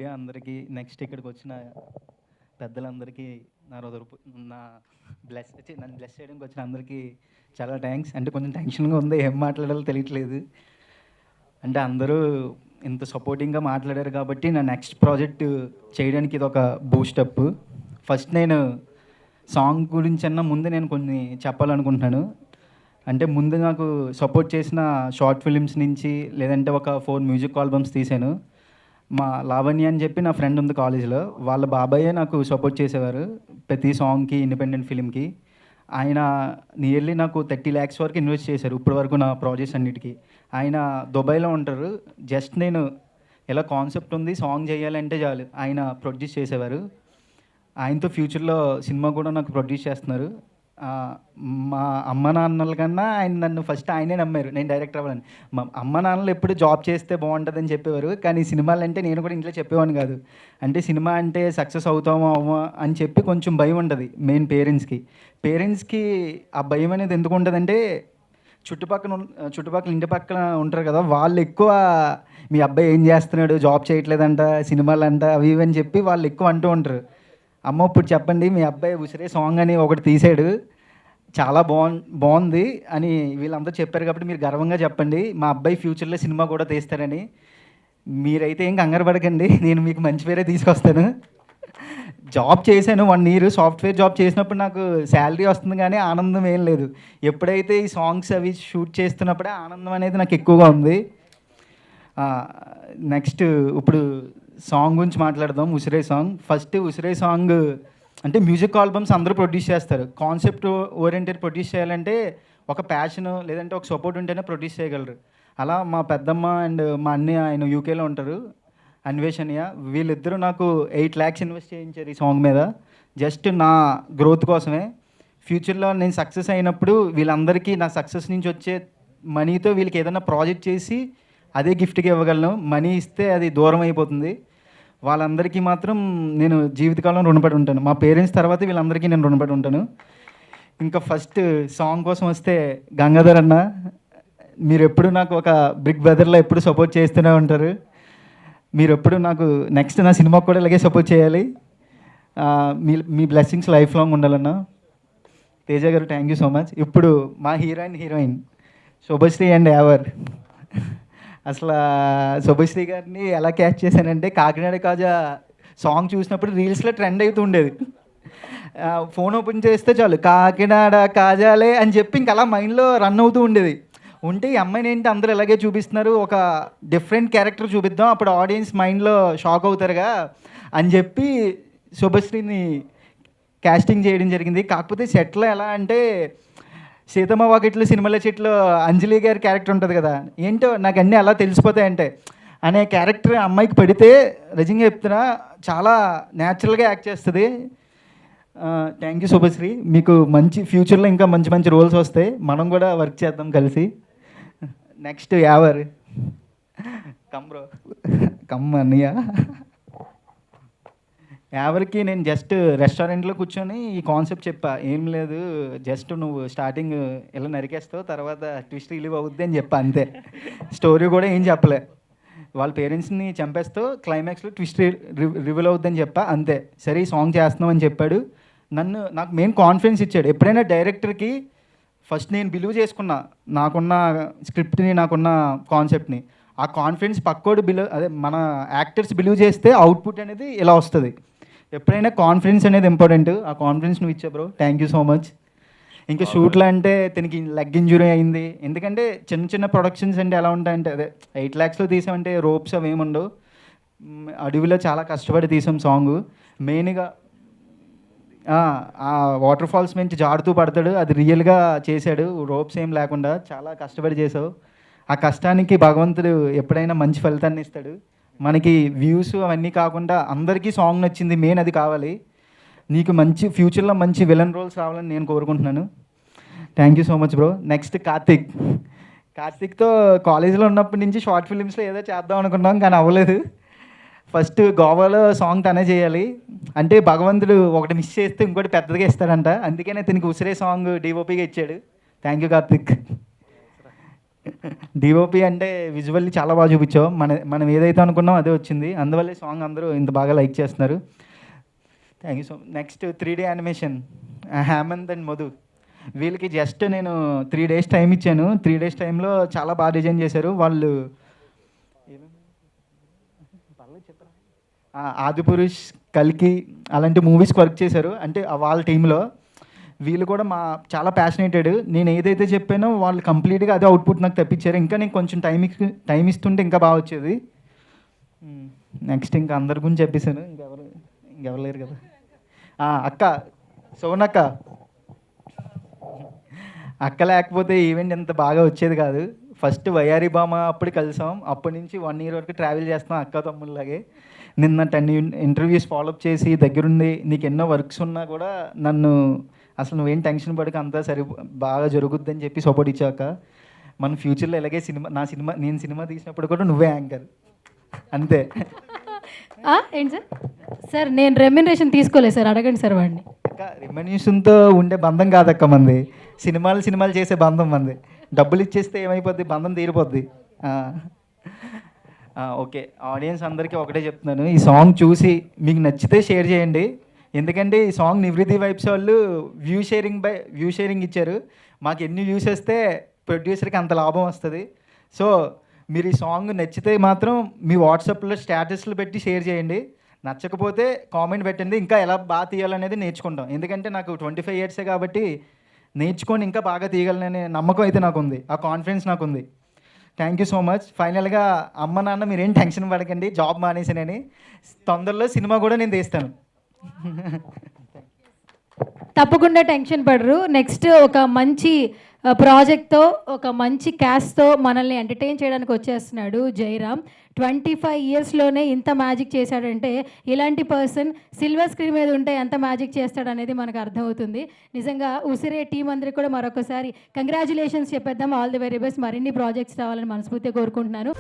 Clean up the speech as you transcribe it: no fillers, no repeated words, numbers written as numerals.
Media అందరికీ, next ఇక్కడికి వచ్చిన పెద్దలందరికీ నా హృదయపూ నా నన్ను బ్లెస్ చేయడానికి వచ్చిన అందరికీ చాలా థ్యాంక్స్. అంటే కొంచెం టెన్షన్గా ఉంది, ఏం మాట్లాడాలో తెలియట్లేదు. అంటే అందరూ ఇంత సపోర్టింగ్గా మాట్లాడారు కాబట్టి నా నెక్స్ట్ ప్రాజెక్ట్ చేయడానికి ఇది ఒక బూస్టప్. ఫస్ట్ నేను సాంగ్ గురించి ముందు నేను కొన్ని చెప్పాలనుకుంటున్నాను. అంటే ముందు నాకు సపోర్ట్ చేసిన షార్ట్ ఫిలిమ్స్ నుంచి లేదంటే ఒక 4 మ్యూజిక్ ఆల్బమ్స్ తీశాను. మా లావణ్య అని చెప్పి నా ఫ్రెండ్ ఉంది కాలేజ్లో, వాళ్ళ బాబాయే నాకు సపోర్ట్ చేసేవారు ప్రతి సాంగ్కి, ఇండిపెండెంట్ ఫిలింకి. ఆయన నియర్లీ నాకు 30 lakhs వరకు ఇన్వెస్ట్ చేశారు ఇప్పటి వరకు నా ప్రాజెక్ట్స్ అన్నిటికీ. ఆయన దుబాయ్లో ఉంటారు. జస్ట్ నేను ఎలా కాన్సెప్ట్ ఉంది, సాంగ్ చేయాలంటే చాలు ఆయన ప్రొడ్యూస్ చేసేవారు. ఆయనతో ఫ్యూచర్లో సినిమా కూడా నాకు ప్రొడ్యూస్ చేస్తున్నారు. మా అమ్మ నాన్నల కన్నా ఆయన నన్ను ఫస్ట్ ఆయనే నమ్మారు నేను డైరెక్టర్ అవ్వాలని. మా అమ్మ నాన్నలు ఎప్పుడు జాబ్ చేస్తే బాగుంటుందని చెప్పేవారు, కానీ సినిమాలు అంటే నేను కూడా ఇంట్లో చెప్పేవాడిని కాదు. అంటే సినిమా అంటే సక్సెస్ అవుతామో అవ్వమో అని చెప్పి కొంచెం భయం ఉంటుంది మెయిన్ పేరెంట్స్కి ఆ భయం అనేది ఎందుకు ఉంటుందంటే చుట్టుపక్కల ఇంటి పక్కన ఉంటారు కదా, వాళ్ళు ఎక్కువ మీ అబ్బాయి ఏం చేస్తున్నాడు, జాబ్ చేయట్లేదంట, సినిమాలు అంట, అవి ఇవి అని చెప్పి వాళ్ళు ఎక్కువ అంటూ ఉంటారు. అమ్మ ఇప్పుడు చెప్పండి, మీ అబ్బాయి ఉసిరే సాంగ్ అని ఒకటి తీసాడు, చాలా బాగుంది అని వీళ్ళందరూ చెప్పారు కాబట్టి మీరు గర్వంగా చెప్పండి, మా అబ్బాయి ఫ్యూచర్లో సినిమా కూడా తీస్తారని. మీరైతే ఏం కంగారు పడకండి, నేను మీకు మంచి పేరే తీసుకొస్తాను. జాబ్ చేశాను 1 year, సాఫ్ట్వేర్ జాబ్ చేసినప్పుడు నాకు శాలరీ వస్తుంది కానీ ఆనందం ఏం లేదు. ఎప్పుడైతే ఈ సాంగ్స్ అవి షూట్ చేస్తున్నప్పుడే ఆనందం అనేది నాకు ఎక్కువగా ఉంది. నెక్స్ట్ ఇప్పుడు సాంగ్ గురించి మాట్లాడదాం. ఉసిరే సాంగ్. ఫస్ట్ ఉసిరే సాంగ్ అంటే మ్యూజిక్ ఆల్బమ్స్ అందరూ ప్రొడ్యూస్ చేస్తారు. కాన్సెప్ట్ ఓరియంటెడ్ ప్రొడ్యూస్ చేయాలంటే ఒక ప్యాషన్ లేదంటే ఒక సపోర్ట్ ఉంటేనే ప్రొడ్యూస్ చేయగలరు. అలా మా పెద్దమ్మ అండ్ మా అన్నయ్య, ఆయన యూకేలో ఉంటారు, అన్వేషణ్య, వీళ్ళిద్దరూ నాకు 8 lakhs ఇన్వెస్ట్ చేయించారు ఈ సాంగ్ మీద, జస్ట్ నా గ్రోత్ కోసమే. ఫ్యూచర్లో నేను సక్సెస్ అయినప్పుడు వీళ్ళందరికీ నా సక్సెస్ నుంచి వచ్చే మనీతో వీళ్ళకి ఏదైనా ప్రాజెక్ట్ చేసి అదే గిఫ్ట్గా ఇవ్వగలను. మనీ ఇస్తే అది దూరం అయిపోతుంది. వాళ్ళందరికీ మాత్రం నేను జీవితకాలం రుణపడి ఉంటాను. మా పేరెంట్స్ తర్వాత వీళ్ళందరికీ నేను రుణపడి ఉంటాను. ఇంకా ఫస్ట్ సాంగ్ కోసం వస్తే, గంగాధర్ అన్న, మీరు ఎప్పుడు నాకు ఒక బిగ్ బ్రదర్లో ఎప్పుడు సపోర్ట్ చేస్తూనే ఉంటారు. మీరు ఎప్పుడు నాకు నెక్స్ట్ నా సినిమాకు కూడా ఇలాగే సపోర్ట్ చేయాలి. మీ బ్లెస్సింగ్స్ లైఫ్ లాంగ్ ఉండాలన్నా. తేజ గారు, థ్యాంక్ యూ సో మచ్. ఇప్పుడు మా హీరోయిన్ శుభశ్రీ అండ్ యావర్. అసలు శుభశ్రీ గారిని ఎలా క్యాచ్ చేశానంటే, కాకినాడ కాజా సాంగ్ చూసినప్పుడు రీల్స్లో ట్రెండ్ అవుతూ ఉండేది. ఫోన్ ఓపెన్ చేస్తే చాలు కాకినాడ కాజాలే అని చెప్పి ఇంక అలా మైండ్లో రన్ అవుతూ ఉండేది. ఉంటే ఈ అమ్మాయిని ఏంటి అందరూ ఇలాగే చూపిస్తున్నారు, ఒక డిఫరెంట్ క్యారెక్టర్ చూపిద్దాం, అప్పుడు ఆడియన్స్ మైండ్లో షాక్ అవుతారుగా అని చెప్పి శుభశ్రీని కాస్టింగ్ చేయడం జరిగింది. కాకపోతే సెట్లో ఎలా అంటే, సీతమ్మ వాకిట్లో సినిమాల చెట్లో అంజలి గారి క్యారెక్టర్ ఉంటుంది కదా, ఏంటో నాకు అన్నీ అలా తెలిసిపోతాయంటే అనే క్యారెక్టర్ అమ్మాయికి పడితే, నిజంగా చెప్తున్నా చాలా న్యాచురల్గా యాక్ట్ చేస్తుంది. Thank you Subhashree. మీకు మంచి ఫ్యూచర్లో ఇంకా మంచి మంచి రోల్స్ వస్తాయి, మనం కూడా వర్క్ చేద్దాం కలిసి. నెక్స్ట్ యావర్. బ్రో కమ్ అన్నయ్య. యావరికి నేను జస్ట్ రెస్టారెంట్లో కూర్చొని ఈ కాన్సెప్ట్ చెప్పా, ఏం లేదు జస్ట్ నువ్వు స్టార్టింగ్ ఇలా నరికేస్తావు, తర్వాత ట్విస్ట్ రిలీవ్ అవుద్ది అని చెప్పా, అంతే. స్టోరీ కూడా ఏం చెప్పలే. వాళ్ళ పేరెంట్స్ని చంపేస్తూ క్లైమాక్స్లో ట్విస్ట్ రివీల్ అవుద్దని చెప్పా, అంతే. సరే ఈ సాంగ్ చేస్తున్నాం అని చెప్పాడు. నాకు మెయిన్ కాన్ఫిడెన్స్ ఇచ్చాడు. ఎప్పుడైనా డైరెక్టర్కి ఫస్ట్ నేను బిలీవ్ చేసుకున్నా, నాకున్న స్క్రిప్ట్ని, నాకున్న కాన్సెప్ట్ని. ఆ కాన్ఫిడెన్స్ పక్కోడు మన యాక్టర్స్ బిలీవ్ చేస్తే అవుట్పుట్ అనేది ఇలా వస్తుంది. ఎప్పుడైనా కాన్ఫిడెన్స్ అనేది ఇంపార్టెంట్. ఆ కాన్ఫిడెన్స్ నువ్వు ఇచ్చా bro, thank you so much. ఇంకా షూట్లో అంటే తనకి లెగ్ ఇంజురీ అయింది. ఎందుకంటే చిన్న చిన్న ప్రొడక్షన్స్ అంటే ఎలా ఉంటాయంటే, అదే 8 lakhsలో తీసామంటే రోప్స్ అవి ఏముండవు, అడవిలో చాలా కష్టపడి తీసాం సాంగ్. మెయిన్గా ఆ వాటర్ ఫాల్స్ నుంచి జారుతూ పడతాడు, అది రియల్గా చేశాడు, రోప్స్ ఏం లేకుండా చాలా కష్టపడి చేసావు. ఆ కష్టానికి భగవంతుడు ఎప్పుడైనా మంచి ఫలితాన్ని ఇస్తాడు. మనకి వ్యూస్ అవన్నీ కాకుండా అందరికీ సాంగ్ నచ్చింది, మెయిన్ అది కావాలి. నీకు మంచి ఫ్యూచర్లో మంచి విలన్ రోల్స్ రావాలని నేను కోరుకుంటున్నాను. Thank you so much bro. Next కార్తిక్తో కాలేజీలో ఉన్నప్పటి నుంచి షార్ట్ ఫిలిమ్స్లో ఏదో చేద్దాం అనుకున్నాం, కానీ అవ్వలేదు. ఫస్ట్ గోవాలో సాంగ్ తనే చేయాలి అంటే, భగవంతుడు ఒకటి మిస్ చేస్తే ఇంకోటి పెద్దదిగా ఇస్తాడంట, అందుకనే దీనికి ఉసిరే సాంగ్ డిఓపిగా ఇచ్చాడు. Thank you Karthik. డిఓపి అంటే విజువల్లీ చాలా బాగా చూపించావు. మనం ఏదైతే అనుకున్నాం అదే వచ్చింది. అందువల్లే సాంగ్ అందరూ ఇంత బాగా లైక్ చేస్తున్నారు. Thank you so much. Next 3D animation Hemant and Madhu. వీళ్ళకి జస్ట్ నేను 3 days టైం ఇచ్చాను. 3 days టైంలో చాలా బాగా డిజైన్ చేశారు వాళ్ళు. ఆదిపురుష్, కల్కి అలాంటి మూవీస్కి వర్క్ చేశారు. అంటే వాళ్ళ టీంలో వీళ్ళు కూడా చాలా ప్యాషనేటెడ్. నేను ఏదైతే చెప్పానో వాళ్ళు కంప్లీట్గా అదే అవుట్పుట్ నాకు తెప్పించారు. ఇంకా నేను కొంచెం టైం ఇస్తుంటే ఇంకా బాగా వచ్చేది. నెక్స్ట్ ఇంకా అందరి గురించి చెప్పేశాను. ఇంకెవరు లేరు కదా. అక్క సోనక్క, అక్క లేకపోతే ఈవెంట్ ఎంత బాగా వచ్చేది కాదు. ఫస్ట్ వయారి బామ అప్పుడు కలిసాం. అప్పటి నుంచి 1 year వరకు ట్రావెల్ చేస్తాం అక్క తమ్ముళ్ళలాగే. నిన్న 10 interviews ఫాలోఅప్ చేసి దగ్గరుండి నీకు ఎన్నో వర్క్స్ ఉన్నా కూడా నన్ను అసలు నువ్వేం టెన్షన్ పడక అంతా బాగా జరుగుద్దని చెప్పి సపోర్ట్ ఇచ్చాక మన ఫ్యూచర్లో ఇలాగే నేను సినిమా తీసినప్పుడు కూడా నువ్వే యాంకర్ అంతే. ఏంటి సార్ నేను రెమ్యునరేషన్ తీసుకోలేదు సార్, అడగండి సార్ వాడిని. అక్క రెమ్యునరేషన్తో ఉండే బంధం కాదక్క మంది, సినిమాలు చేసే బంధం మంది. డబ్బులు ఇచ్చేస్తే ఏమైపోద్ది, బంధం తీరిపోద్ది. ఓకే, ఆడియన్స్ అందరికీ ఒకటే చెప్తున్నాను, ఈ సాంగ్ చూసి మీకు నచ్చితే షేర్ చేయండి. ఎందుకంటే ఈ సాంగ్ నివృత్తి వైబ్స్ వాళ్ళు వ్యూ షేరింగ్ ఇచ్చారు. మాకు ఎన్ని వ్యూస్ వస్తే ప్రొడ్యూసర్కి అంత లాభం వస్తుంది. సో మీరు ఈ సాంగ్ నచ్చితే మాత్రం మీ వాట్సాప్లో స్టేటస్లు పెట్టి షేర్ చేయండి. నచ్చకపోతే కామెంట్ పెట్టండి. ఇంకా ఎలా బాగా తీయాలనేది నేర్చుకుంటాం. ఎందుకంటే నాకు 25 years కాబట్టి నేర్చుకొని ఇంకా బాగా తీయగలననే నమ్మకం అయితే నాకు ఉంది, ఆ కాన్ఫిడెన్స్ నాకు ఉంది. Thank you so much. ఫైనల్గా అమ్మ నాన్న మీరేం టెన్షన్ పడకండి, జాబ్ మానేసానని. తొందరలో సినిమా కూడా నేను తీస్తాను. తప్పకుండా టెన్షన్ పడరు. నెక్స్ట్ ఒక మంచి ప్రాజెక్ట్తో, ఒక మంచి క్యాస్ట్తో మనల్ని ఎంటర్టైన్ చేయడానికి వచ్చేస్తున్నాడు జయరామ్. 25 yearsలోనే ఇంత మ్యాజిక్ చేశాడంటే ఇలాంటి పర్సన్ సిల్వర్ స్క్రీన్ మీద ఉంటే ఎంత మ్యాజిక్ చేస్తాడనేది మనకు అర్థమవుతుంది. నిజంగా ఉసిరే టీం అందరికీ కూడా మరొకసారి కంగ్రాచులేషన్స్ చెప్పేద్దాం. All the very best. మరిన్ని ప్రాజెక్ట్స్ రావాలని మనస్ఫూర్తిగా కోరుకుంటున్నాను.